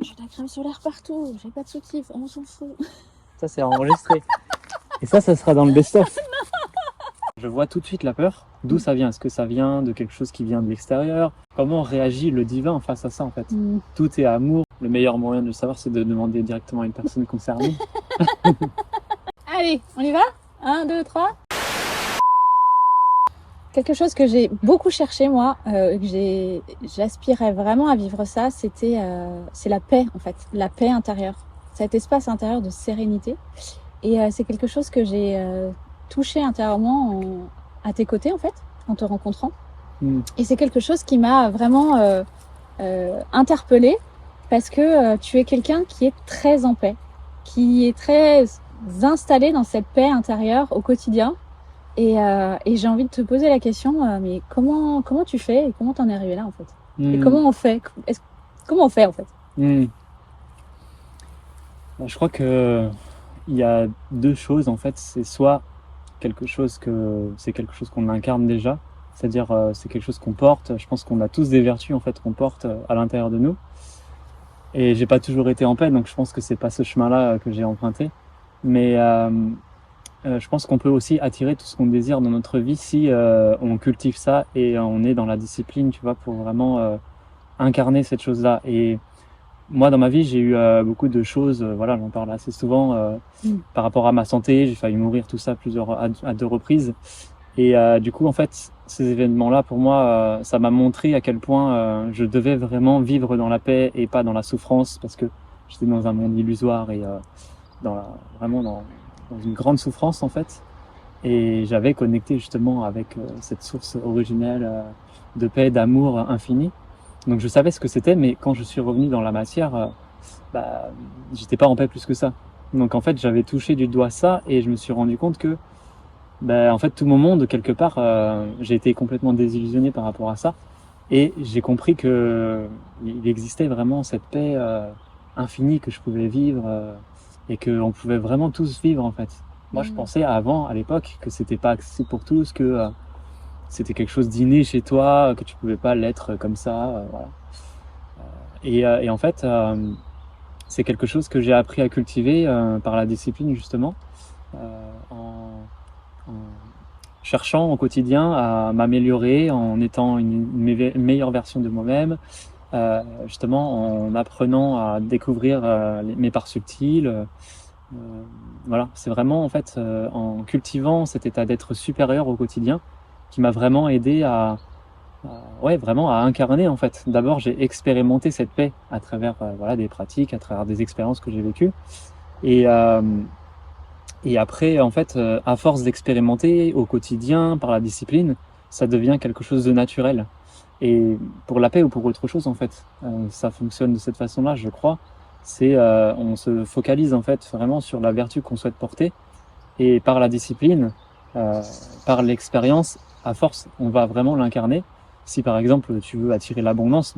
j'ai de la crème solaire partout, j'ai pas de soutif, on s'en fout. Ça, c'est enregistré. Et ça sera dans le best-of. Je vois tout de suite la peur. D'où ça vient? Est-ce que ça vient de quelque chose qui vient de l'extérieur? Comment réagit le divin face à ça, en fait? Tout est amour. Le meilleur moyen de le savoir, c'est de demander directement à une personne concernée. Allez, on y va? 1, 2, 3. Quelque chose que j'ai beaucoup cherché, moi, j'aspirais vraiment à vivre ça, c'est la paix, en fait. La paix intérieure. Cet espace intérieur de sérénité. Et c'est quelque chose que j'ai touché intérieurement à tes côtés, en fait, en te rencontrant. Et c'est quelque chose qui m'a vraiment interpellée, parce que tu es quelqu'un qui est très en paix, qui est très installé dans cette paix intérieure au quotidien. Et j'ai envie de te poser la question, mais comment tu fais et comment t'en es arrivé là, en fait? Et comment on fait? Comment on fait, en fait? Je crois que il y a deux choses, en fait. C'est soit quelque chose qu'on incarne déjà, c'est-à-dire c'est quelque chose qu'on porte. Je pense qu'on a tous des vertus, en fait, qu'on porte à l'intérieur de nous. Et j'ai pas toujours été en paix, donc je pense que c'est pas ce chemin-là que j'ai emprunté. Mais je pense qu'on peut aussi attirer tout ce qu'on désire dans notre vie si on cultive ça et on est dans la discipline, tu vois, pour vraiment incarner cette chose-là. Et moi, dans ma vie, j'ai eu beaucoup de choses, voilà, j'en parle assez souvent par rapport à ma santé. J'ai failli mourir, tout ça, à 2 reprises. Et du coup, en fait, ces événements-là, pour moi, ça m'a montré à quel point je devais vraiment vivre dans la paix et pas dans la souffrance, parce que j'étais dans un monde illusoire et vraiment dans une grande souffrance, en fait. Et j'avais connecté justement avec cette source originelle de paix, d'amour infini. Donc je savais ce que c'était, mais quand je suis revenu dans la matière, j'étais pas en paix plus que ça. Donc en fait, j'avais touché du doigt ça et je me suis rendu compte que en fait, tout mon monde, quelque part, j'ai été complètement désillusionné par rapport à ça. Et j'ai compris que il existait vraiment cette paix infinie que je pouvais vivre et qu'on pouvait vraiment tous vivre, en fait. Moi, je pensais avant, à l'époque, que c'était pas accessible pour tous, que c'était quelque chose d'inné chez toi, que tu pouvais pas l'être comme ça, voilà. Et en fait, c'est quelque chose que j'ai appris à cultiver par la discipline, justement, en cherchant au quotidien à m'améliorer, en étant une meilleure version de moi-même, justement en apprenant à découvrir mes parts subtiles. Voilà, c'est vraiment en fait en cultivant cet état d'être supérieur au quotidien qui m'a vraiment aidé vraiment à incarner, en fait. D'abord, j'ai expérimenté cette paix à travers voilà, des pratiques, à travers des expériences que j'ai vécues. Et après, en fait, à force d'expérimenter au quotidien, par la discipline, ça devient quelque chose de naturel. Et pour la paix ou pour autre chose, en fait, ça fonctionne de cette façon-là, je crois. On se focalise en fait vraiment sur la vertu qu'on souhaite porter. Et par la discipline, par l'expérience, à force, on va vraiment l'incarner. Si par exemple, tu veux attirer l'abondance,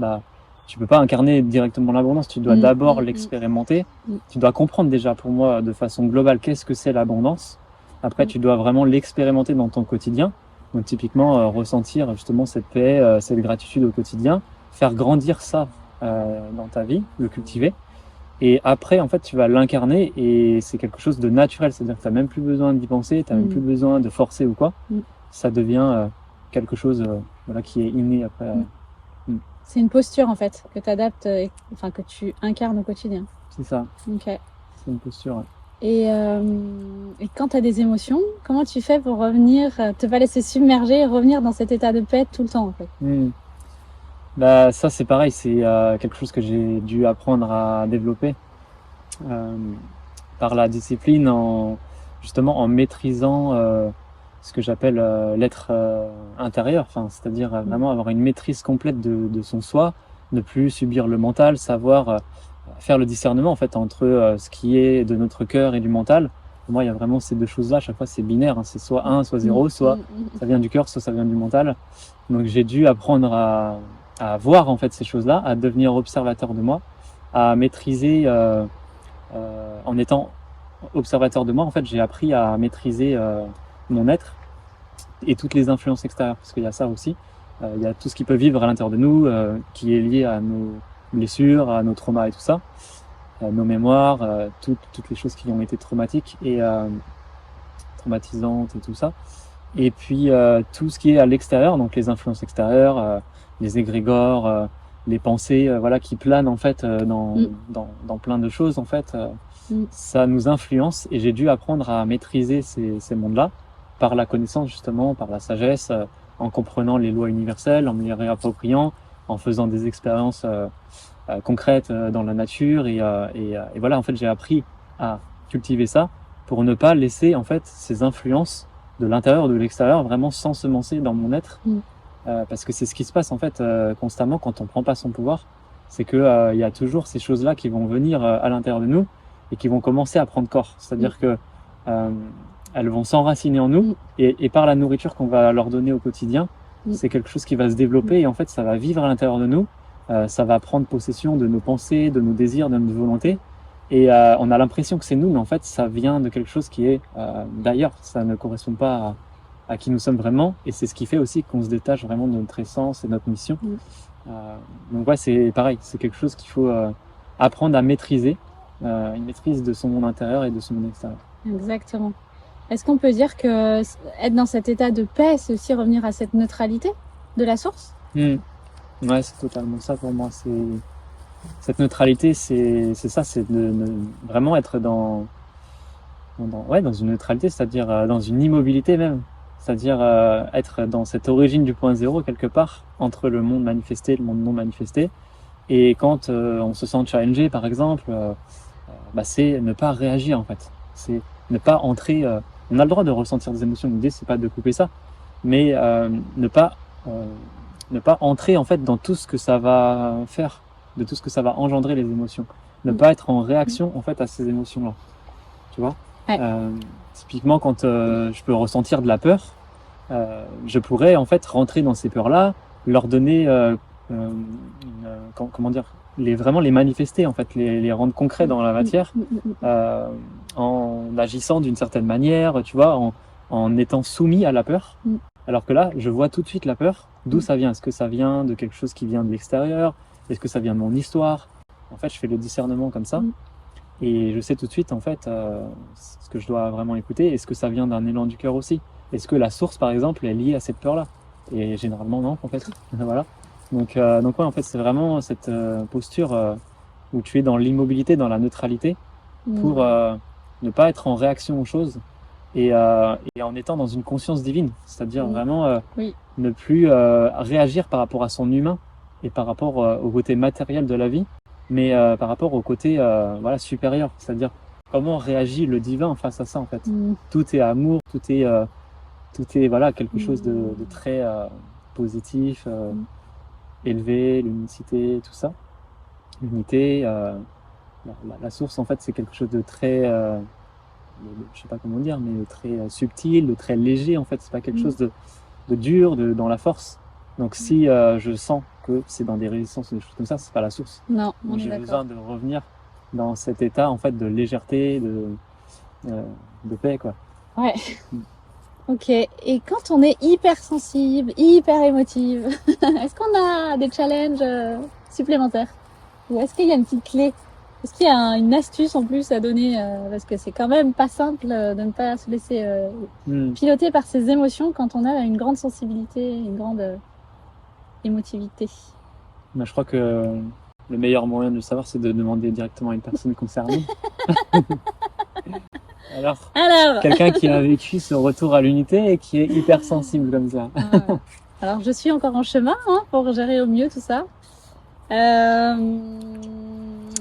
tu peux pas incarner directement l'abondance, tu dois d'abord l'expérimenter. Tu dois comprendre déjà, pour moi, de façon globale, qu'est-ce que c'est l'abondance. Après, tu dois vraiment l'expérimenter dans ton quotidien. Donc typiquement, ressentir justement cette paix, cette gratitude au quotidien, faire grandir ça dans ta vie, le cultiver. Et après, en fait, tu vas l'incarner et c'est quelque chose de naturel. C'est-à-dire que tu n'as même plus besoin d'y penser, tu n'as même plus besoin de forcer ou quoi. Ça devient quelque chose voilà, qui est inné après. C'est une posture, en fait, que tu adaptes, enfin, que tu incarnes au quotidien. C'est ça. Ok. C'est une posture. Et quand tu as des émotions, comment tu fais pour revenir, te pas laisser submerger et revenir dans cet état de paix tout le temps, en fait? Ça, c'est pareil, c'est quelque chose que j'ai dû apprendre à développer par la discipline, justement en maîtrisant ce que j'appelle l'être intérieur, c'est-à-dire vraiment avoir une maîtrise complète de son soi, ne plus subir le mental, savoir faire le discernement en fait entre ce qui est de notre cœur et du mental. Pour moi, il y a vraiment ces deux choses-là. À chaque fois, c'est binaire, hein. C'est soit 1, soit 0, soit ça vient du cœur, soit ça vient du mental. Donc, j'ai dû apprendre à voir en fait ces choses-là, à devenir observateur de moi, à maîtriser en étant observateur de moi. En fait, j'ai appris à maîtriser mon être et toutes les influences extérieures, parce qu'il y a ça aussi. Il y a tout ce qui peut vivre à l'intérieur de nous, qui est lié à blessures, à nos traumas et tout ça, nos mémoires, toutes les choses qui ont été traumatiques et traumatisantes et tout ça. Et puis tout ce qui est à l'extérieur, donc les influences extérieures, les égrégores, les pensées, voilà, qui planent en fait dans plein de choses en fait. Ça nous influence et j'ai dû apprendre à maîtriser ces mondes-là par la connaissance justement, par la sagesse, en comprenant les lois universelles, en me les réappropriant, en faisant des expériences concrètes dans la nature et voilà, en fait j'ai appris à cultiver ça pour ne pas laisser en fait ces influences de l'intérieur ou de l'extérieur vraiment s'ensemencer dans mon être, parce que c'est ce qui se passe en fait constamment quand on prend pas son pouvoir, c'est que il y a toujours ces choses-là qui vont venir à l'intérieur de nous et qui vont commencer à prendre corps, c'est-à-dire que elles vont s'enraciner en nous et par la nourriture qu'on va leur donner au quotidien, c'est quelque chose qui va se développer et en fait ça va vivre à l'intérieur de nous, ça va prendre possession de nos pensées, de nos désirs, de notre volonté. Et on a l'impression que c'est nous, mais en fait, ça vient de quelque chose qui est d'ailleurs. Ça ne correspond pas à qui nous sommes vraiment. Et c'est ce qui fait aussi qu'on se détache vraiment de notre essence et de notre mission. Donc ouais, c'est pareil. C'est quelque chose qu'il faut apprendre à maîtriser. Une maîtrise de son monde intérieur et de son monde extérieur. Exactement. Est-ce qu'on peut dire que être dans cet état de paix, c'est aussi revenir à cette neutralité de la source? Ouais, c'est totalement ça pour moi. Cette neutralité, c'est ça, c'est de vraiment être dans une neutralité, c'est-à-dire dans une immobilité même, c'est-à-dire être dans cette origine du point zéro quelque part entre le monde manifesté et le monde non manifesté. Et quand on se sent challengé, par exemple, c'est ne pas réagir en fait, c'est ne pas entrer. On a le droit de ressentir des émotions. L'idée c'est pas de couper ça, mais ne pas entrer en fait dans tout ce que ça va faire, de tout ce que ça va engendrer les émotions. Ne pas être en réaction en fait à ces émotions-là. Tu vois, typiquement quand je peux ressentir de la peur, je pourrais en fait rentrer dans ces peurs-là, leur donner, comment dire, vraiment les manifester en fait, les rendre concrets dans la matière, en agissant d'une certaine manière, tu vois, en étant soumis à la peur. Alors que là, je vois tout de suite la peur, d'où ça vient. Est-ce que ça vient de quelque chose qui vient de l'extérieur? Est-ce que ça vient de mon histoire? En fait, je fais le discernement comme ça. Et je sais tout de suite, en fait, ce que je dois vraiment écouter. Est-ce que ça vient d'un élan du cœur aussi? Est-ce que la source, par exemple, est liée à cette peur-là? Et généralement, non, en fait. Voilà. Donc ouais, en fait, c'est vraiment cette posture où tu es dans l'immobilité, dans la neutralité, pour ne pas être en réaction aux choses. Et en étant dans une conscience divine, c'est-à-dire vraiment ne plus réagir par rapport à son humain et par rapport au côté matériel de la vie, mais par rapport au côté supérieur, c'est-à-dire comment réagit le divin face à ça en fait. Tout est amour, tout est voilà quelque chose de très positif, élevé, l'unicité, tout ça, l'unité. La source en fait c'est quelque chose de très je sais pas comment dire, mais très subtil, de très léger en fait. C'est pas quelque chose de dur, dans la force. Donc si je sens que c'est dans des résistances ou des choses comme ça, c'est pas la source. Non, donc j'ai besoin de revenir dans cet état en fait de légèreté, de paix quoi. Ouais. Ok. Et quand on est hyper sensible, hyper émotive, est-ce qu'on a des challenges supplémentaires? Ou est-ce qu'il y a une petite clé? Est-ce qu'il y a une astuce en plus à donner parce que c'est quand même pas simple de ne pas se laisser piloter par ses émotions quand on a une grande sensibilité, une grande émotivité. Je crois que le meilleur moyen de le savoir, c'est de demander directement à une personne concernée. Alors quelqu'un qui a vécu ce retour à l'unité et qui est hyper sensible comme ça. Alors je suis encore en chemin pour gérer au mieux tout ça.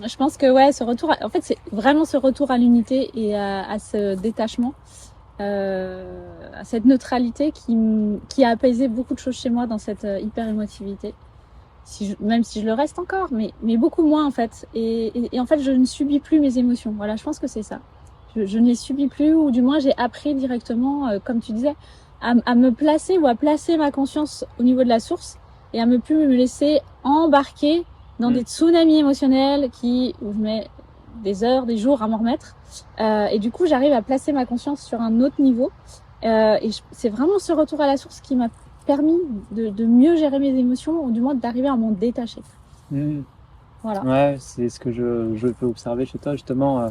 Je pense que ce retour, en fait, c'est vraiment ce retour à l'unité et à ce détachement, à cette neutralité qui a apaisé beaucoup de choses chez moi dans cette hyper émotivité. Même si je le reste encore, mais beaucoup moins en fait. Et en fait, je ne subis plus mes émotions. Voilà, je pense que c'est ça. Je ne les subis plus, ou du moins j'ai appris directement, comme tu disais, à me placer ou à placer ma conscience au niveau de la source et à me plus me laisser embarquer dans des tsunamis émotionnels où je mets des heures, des jours à m'en remettre. Et du coup, j'arrive à placer ma conscience sur un autre niveau. Et c'est vraiment ce retour à la source qui m'a permis de mieux gérer mes émotions, ou du moins d'arriver à m'en détacher. Voilà. Ouais, c'est ce que je peux observer chez toi, justement.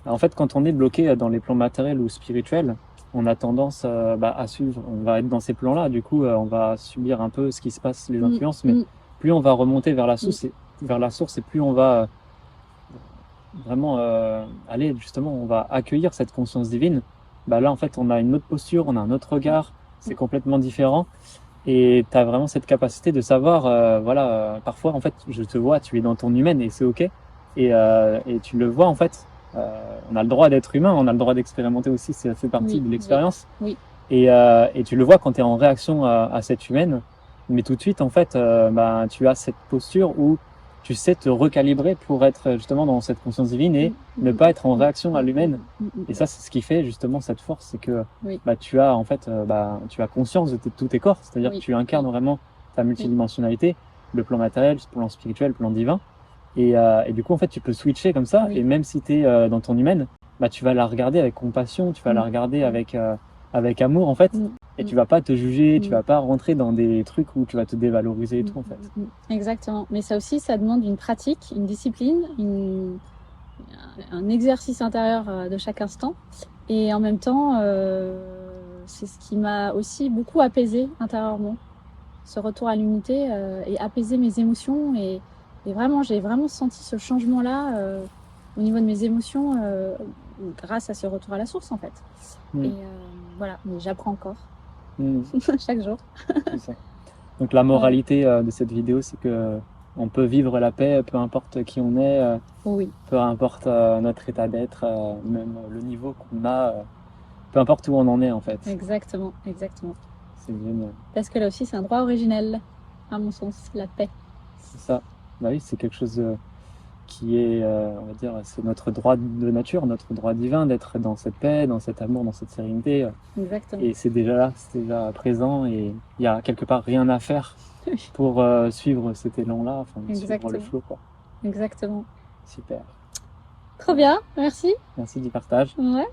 En fait, quand on est bloqué dans les plans matériels ou spirituels, on a tendance à suivre, on va être dans ces plans-là, du coup, on va subir un peu ce qui se passe, les Mm, influences, mais mm, plus on va remonter mm. vers la source, et plus on va vraiment aller, justement, on va accueillir cette conscience divine. Bah là, en fait, on a une autre posture, on a un autre regard, c'est complètement différent. Et tu as vraiment cette capacité de savoir, parfois, en fait, je te vois, tu es dans ton humaine et c'est OK. Et tu le vois, en fait, on a le droit d'être humain, on a le droit d'expérimenter aussi, ça fait partie Oui, de oui, l'expérience. oui. Et tu le vois quand tu es en réaction à cette humaine, mais tout de suite, en fait, tu as cette posture où tu sais te recalibrer pour être justement dans cette conscience divine et Mm, ne mm, pas être en mm, réaction à mm, mm, l'humaine. mm, mm, Et mm. ça, c'est ce qui fait justement cette force, c'est que Oui, tu as en fait, tu as conscience de tous tes corps, c'est-à-dire que oui, tu incarnes oui, vraiment ta oui, multidimensionnalité, le plan matériel, le plan spirituel, le plan divin. Et du coup, en fait, tu peux switcher comme ça, et oui. même si tu es dans ton humaine, tu vas la regarder avec compassion, tu vas la Mm, regarder mm, avec amour, en fait, mm, et mm, tu vas pas te juger, tu mm, vas pas rentrer dans des trucs où tu vas te dévaloriser et mm, tout, en fait. Exactement. Mais ça aussi, ça demande une pratique, une discipline, un exercice intérieur de chaque instant. Et en même temps, c'est ce qui m'a aussi beaucoup apaisée intérieurement. Ce retour à l'unité et apaiser mes émotions. Et vraiment, j'ai vraiment senti ce changement-là au niveau de mes émotions grâce à ce retour à la source, en fait. Et Mm. voilà, mais j'apprends encore Mm. chaque jour. C'est ça. Donc la Ouais. moralité de cette vidéo, c'est que on peut vivre la paix, peu importe qui on est, Oui, peu importe notre état d'être, même le niveau qu'on a, peu importe où on en est en fait. exactement, exactement. C'est génial. Parce que là aussi, c'est un droit originel, à mon sens, la paix. C'est ça. Bah oui, c'est quelque chose qui est, on va dire, c'est notre droit de nature, notre droit divin d'être dans cette paix, dans cet amour, dans cette sérénité. Exactement. Et c'est déjà là, c'est déjà présent et il y a quelque part rien à faire pour suivre cet élan-là, enfin suivre le Exactement. flow quoi. Exactement. Super. Trop bien, merci. Merci du partage. Ouais.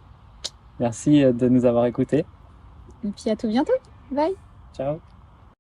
Merci de nous avoir écoutés. Et puis à tout bientôt. Bye. Ciao.